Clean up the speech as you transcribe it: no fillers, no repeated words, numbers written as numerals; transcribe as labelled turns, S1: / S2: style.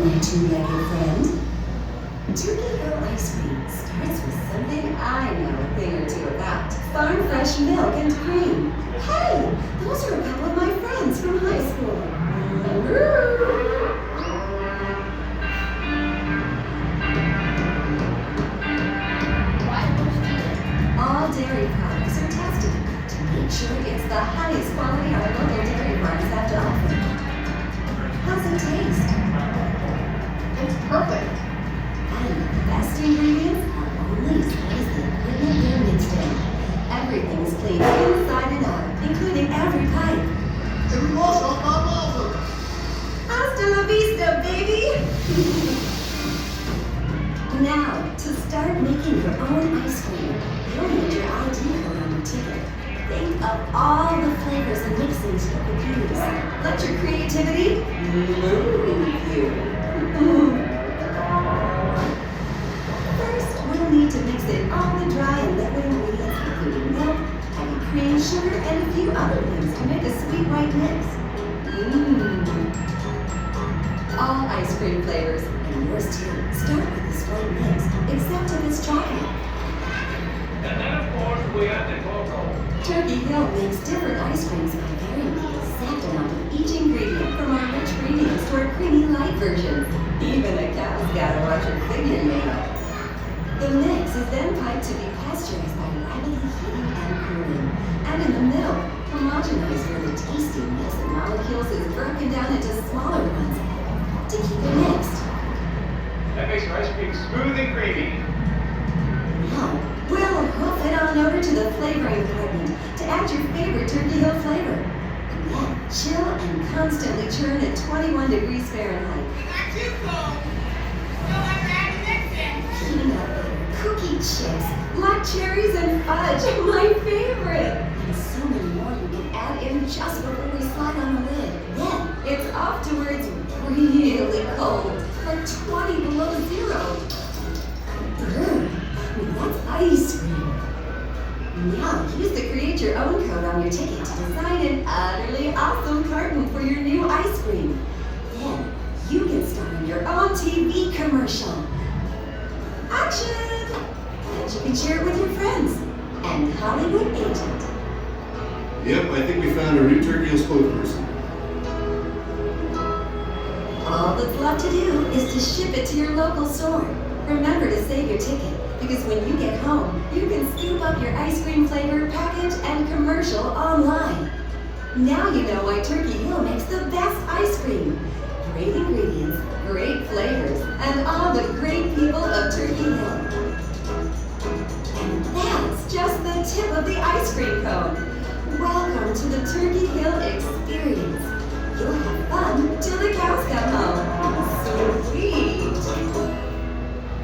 S1: my two-legged friend. Turkey Hill ice cream starts with something I know a thing or two about. Farm fresh milk and cream. Hey, those are a couple of my friends from high school. All dairy products are tested to make sure it's the highest quality our local dairy farms have to offer. How's it taste?
S2: It's perfect.
S1: And the best ingredients are only as good as the equipment they're mixed in. Everything's clean inside and out, including every pipe. Hasta la vista, baby! Now, to start making your own ice cream, you'll need your ID code on your ticket. Think of all the flavors and mixings you could use. Let your creativity move you. First, we'll need to mix in all the dry and liquid ingredients, including milk, heavy cream, sugar, and a few other things to make a sweet white mix. All ice cream flavors, and yours too, start with this white mix, except if it's chocolate.
S3: And then, of course, we have the cocoa.
S1: Turkey Hill makes different ice creams by varying the exact amount of each ingredient, from our rich premiums to our creamy light versions. Even a cow's gotta watch her figure now. The mix is then piped to be pasteurized by rapidly heating and cooling. And in the middle, homogenized where the tasty mix of molecules is broken down into smaller ones to keep it mixed.
S3: That makes your ice cream smooth and creamy.
S1: Now, we'll hoof it on over to the flavoring department to add your favorite Turkey Hill flavor. And then chill and constantly churn at 21 degrees Fahrenheit. Heating up cookie chips, black cherries, and fudge, my favorite. And so many more you can add in just before we slide on the lid. Then it's off to where it's really cold, like 20 below zero. That's ice cream. Now use the create your own code on your ticket to design an utterly awesome carton for your new ice cream. Then you can star in your own TV commercial. Action! And you can share it with your friends and Hollywood agent.
S4: Yep, I think we found our new Turkey Hill spokesperson.
S1: All that's left to do is to ship it to your local store. Remember to save your ticket, because when you get home, you can scoop up your ice cream flavor, package, and commercial online. Now you know why Turkey Hill makes the best ice cream. Great ingredients, great flavors, and all the great people of Turkey Hill. And that's just the tip of the ice cream cone. Welcome to the Turkey Hill experience. You'll have fun till the cows come home.